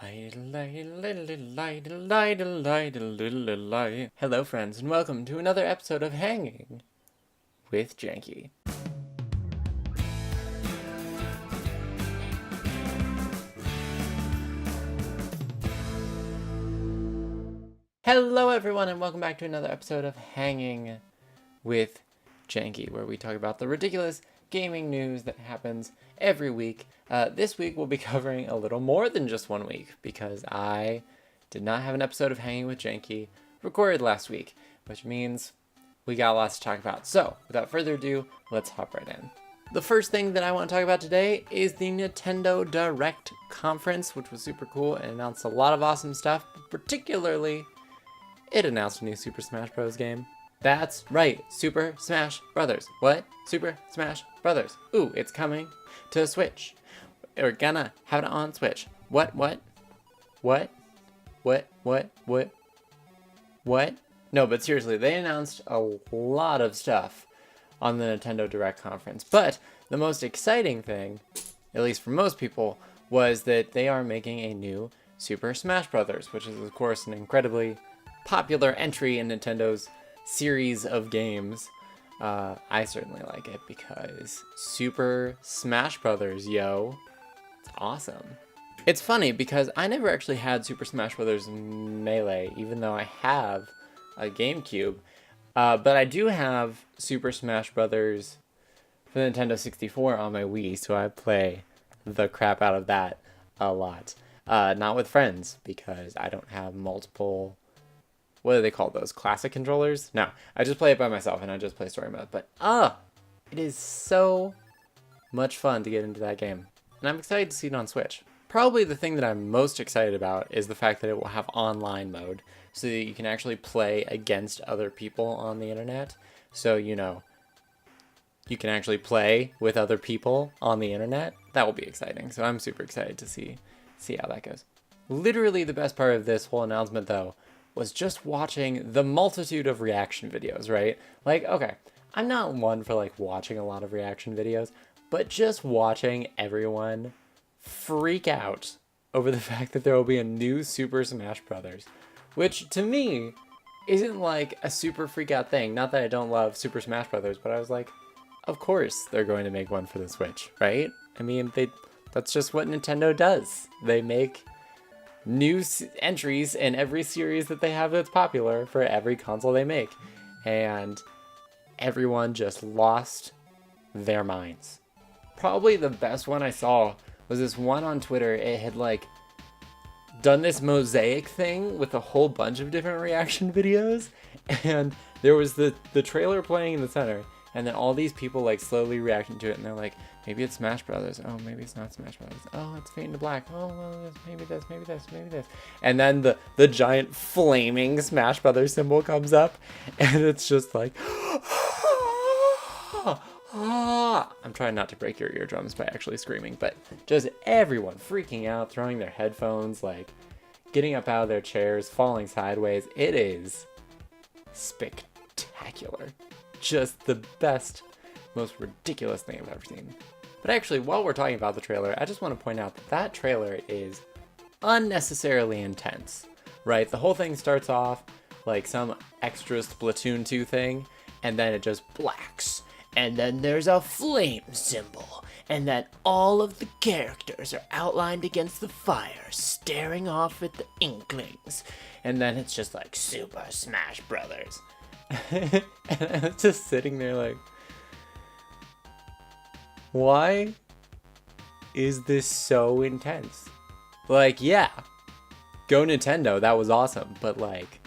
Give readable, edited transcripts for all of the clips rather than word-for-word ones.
Hello friends and welcome to another episode of Hanging with Janky. Hello everyone and welcome back to another episode of Hanging with Janky, where we talk about the ridiculous gaming news that happens every week. This week we'll be covering a little more than just 1 week because I did not have an episode of Hanging with Janky recorded last week, which means we got lots to talk about. So without further ado, let's hop right in. The first thing that I want to talk about today is the Nintendo Direct conference, which was super cool and announced a lot of awesome stuff, but particularly it announced a new Super Smash Bros. Game. That's right, Super Smash Brothers. What? Super Smash Brothers. Ooh, it's coming to Switch. We're gonna have it on Switch. What? No, but seriously, they announced a lot of stuff on the Nintendo Direct conference. But the most exciting thing, at least for most people, was that they are making a new Super Smash Brothers, which is, of course, an incredibly popular entry in Nintendo's series of games. I certainly like it because Super Smash Brothers, yo, it's awesome. It's funny because I never actually had Super Smash Brothers Melee, even though I have a GameCube, but I do have Super Smash Brothers for the Nintendo 64 on my Wii, so I play the crap out of that a lot. Not with friends, because I don't have multiple, what do they call those, classic controllers? No, I just play it by myself and I just play story mode, but it is so much fun to get into that game. And I'm excited to see it on Switch. Probably the thing that I'm most excited about is the fact that it will have online mode, so that you can actually play against other people on the internet. So, you know, you can actually play with other people on the internet. That will be exciting. So I'm super excited to see how that goes. Literally the best part of this whole announcement, though, was just watching the multitude of reaction videos, right? Like, okay, I'm not one for like watching a lot of reaction videos, but just watching everyone freak out over the fact that there will be a new Super Smash Brothers, which to me isn't like a super freak out thing. Not that I don't love Super Smash Brothers, but I was like, of course they're going to make one for the Switch, right? I mean, that's just what Nintendo does. They make new entries in every series that they have that's popular for every console they make. And everyone just lost their minds. Probably the best one I saw was this one on Twitter. It had like done this mosaic thing with a whole bunch of different reaction videos, and there was the trailer playing in the center, and then all these people like slowly reacting to it, and they're like, maybe it's Smash Brothers. Oh, maybe it's not Smash Brothers. Oh, it's Fade into Black. Oh, well, maybe this, maybe this, maybe this. And then the giant flaming Smash Brothers symbol comes up, and it's just like, I'm trying not to break your eardrums by actually screaming, but just everyone freaking out, throwing their headphones, like getting up out of their chairs, falling sideways. It is spectacular. Just the best, most ridiculous thing I've ever seen. But actually, while we're talking about the trailer, I just want to point out that that trailer is unnecessarily intense, right? The whole thing starts off like some extra Splatoon 2 thing, and then it just blacks. And then there's a flame symbol, and then all of the characters are outlined against the fire, staring off at the Inklings. And then it's just like Super Smash Brothers. And I was just sitting there like, why is this so intense? Like, yeah, go Nintendo, that was awesome, but like,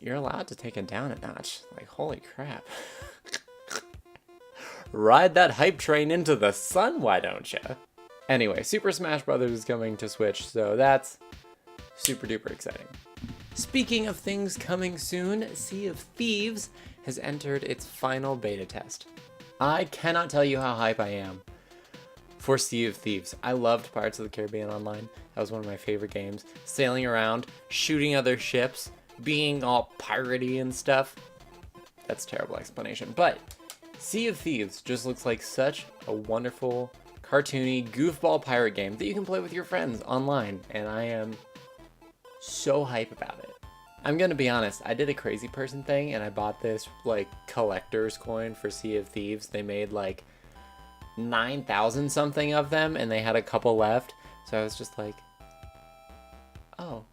you're allowed to take it down a notch. Like, holy crap. Ride that hype train into the sun, why don't you? Anyway, Super Smash Bros. Is coming to Switch, so that's super duper exciting. Speaking of things coming soon, Sea of Thieves has entered its final beta test. I cannot tell you how hype I am for Sea of Thieves. I loved Pirates of the Caribbean Online. That was one of my favorite games. Sailing around, shooting other ships, being all piratey and stuff. That's a terrible explanation, but Sea of Thieves just looks like such a wonderful cartoony, goofball pirate game that you can play with your friends online, and I am so hype about it. I'm gonna be honest, I did a crazy person thing, and I bought this, like, collector's coin for Sea of Thieves. They made, like, 9,000 something of them, and they had a couple left, so I was just like, oh,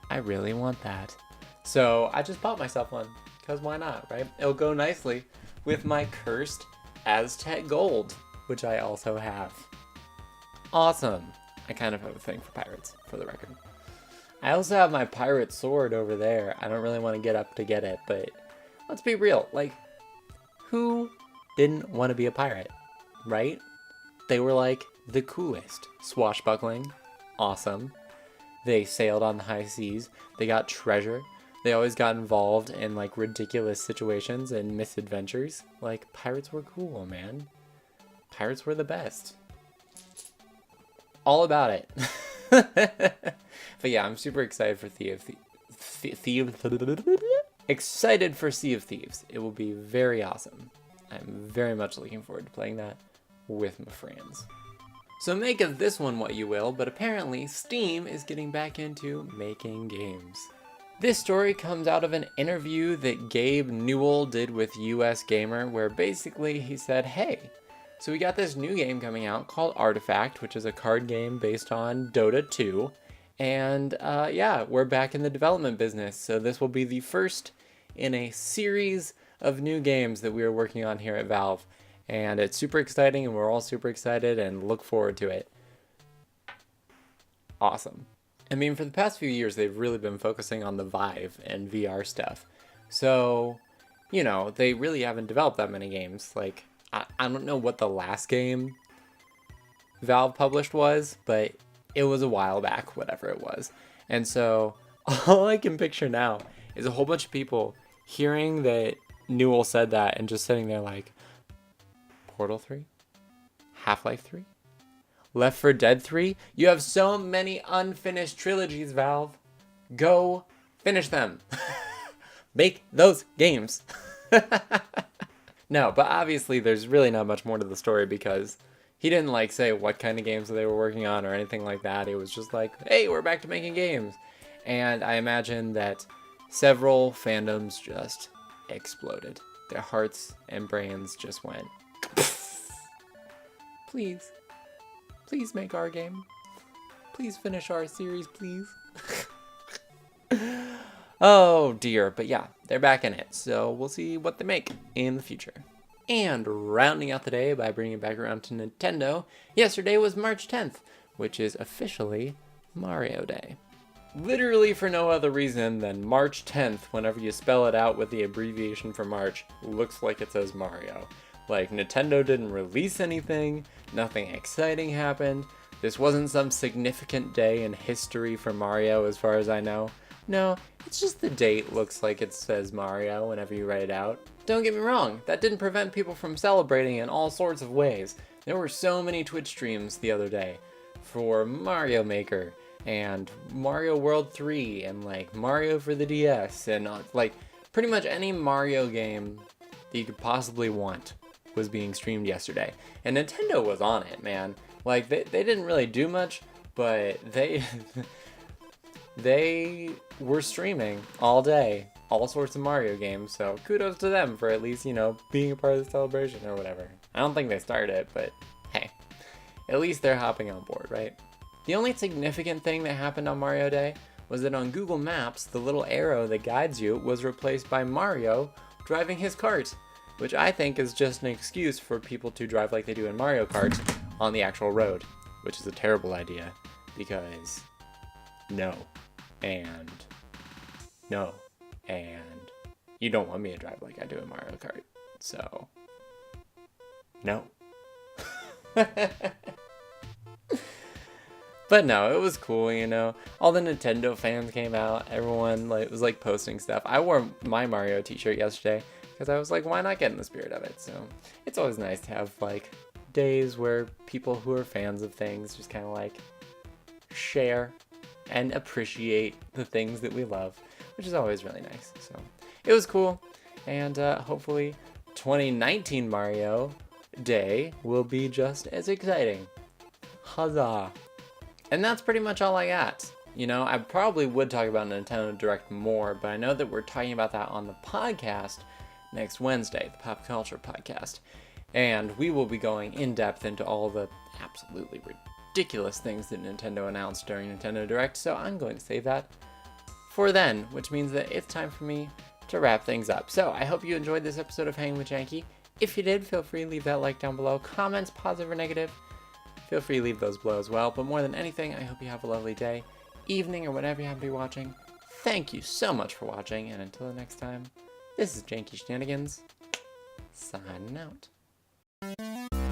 I really want that. So I just bought myself one, because why not, right? It'll go nicely with my cursed Aztec gold, which I also have. Awesome. I kind of have a thing for pirates, for the record. I also have my pirate sword over there. I don't really want to get up to get it, but let's be real. Like, who didn't want to be a pirate, right? They were like the coolest. Swashbuckling, awesome. They sailed on the high seas. They got treasure. They always got involved in like ridiculous situations and misadventures. Like, pirates were cool, man. Pirates were the best. All about it. But yeah, I'm super excited for excited for Sea of Thieves. It will be very awesome. I'm very much looking forward to playing that with my friends. So make of this one what you will, but apparently Steam is getting back into making games. This story comes out of an interview that Gabe Newell did with US Gamer, where basically he said, hey, so we got this new game coming out called Artifact, which is a card game based on Dota 2. And yeah, we're back in the development business. So this will be the first in a series of new games that we are working on here at Valve. And it's super exciting, and we're all super excited and look forward to it. Awesome. I mean, for the past few years, they've really been focusing on the Vive and VR stuff. So, you know, they really haven't developed that many games. Like, I don't know what the last game Valve published was, but it was a while back, whatever it was. And so all I can picture now is a whole bunch of people hearing that Newell said that and just sitting there like, Portal 3? Half-Life 3? Left 4 Dead 3? You have so many unfinished trilogies, Valve. Go finish them. Make those games. No, but obviously there's really not much more to the story because he didn't like say what kind of games they were working on or anything like that. It was just like, hey, we're back to making games. And I imagine that several fandoms just exploded. Their hearts and brains just went, please. Please make our game. Please finish our series, please. Oh dear, but yeah, they're back in it, so we'll see what they make in the future. And rounding out the day by bringing it back around to Nintendo, yesterday was March 10th, which is officially Mario Day. Literally for no other reason than March 10th, whenever you spell it out with the abbreviation for March, looks like it says Mario. Like, Nintendo didn't release anything, nothing exciting happened, this wasn't some significant day in history for Mario as far as I know. No, it's just the date looks like it says Mario whenever you write it out. Don't get me wrong, that didn't prevent people from celebrating in all sorts of ways. There were so many Twitch streams the other day for Mario Maker and Mario World 3 and like Mario for the DS and like pretty much any Mario game that you could possibly want was being streamed yesterday. And Nintendo was on it, man. Like they didn't really do much, but they they were streaming all day, all sorts of Mario games, so kudos to them for at least, you know, being a part of the celebration or whatever. I don't think they started it, but hey, at least they're hopping on board, right? The only significant thing that happened on Mario Day was that on Google Maps, the little arrow that guides you was replaced by Mario driving his cart, which I think is just an excuse for people to drive like they do in Mario Kart on the actual road, which is a terrible idea, because no, and no, and you don't want me to drive like I do in Mario Kart, so no. But no, it was cool, you know. All the Nintendo fans came out. Everyone was like posting stuff. I wore my Mario t-shirt yesterday because I was like, why not get in the spirit of it? So it's always nice to have like days where people who are fans of things just kind of like share and appreciate the things that we love, which is always really nice. So it was cool, and hopefully 2019 Mario day will be just as exciting. Huzzah. And that's pretty much all I got. You know, I probably would talk about Nintendo Direct more, but I know that we're talking about that on the podcast next Wednesday, the Pop Culture Podcast. And we will be going in depth into all the absolutely ridiculous things that Nintendo announced during Nintendo Direct, so I'm going to save that for then, which means that it's time for me to wrap things up. So I hope you enjoyed this episode of Hanging with Janky. If you did, feel free to leave that like down below. Comments, positive or negative, feel free to leave those below as well. But more than anything, I hope you have a lovely day, evening, or whatever you happen to be watching. Thank you so much for watching, and until the next time, this is Janky Shenanigans, signing out.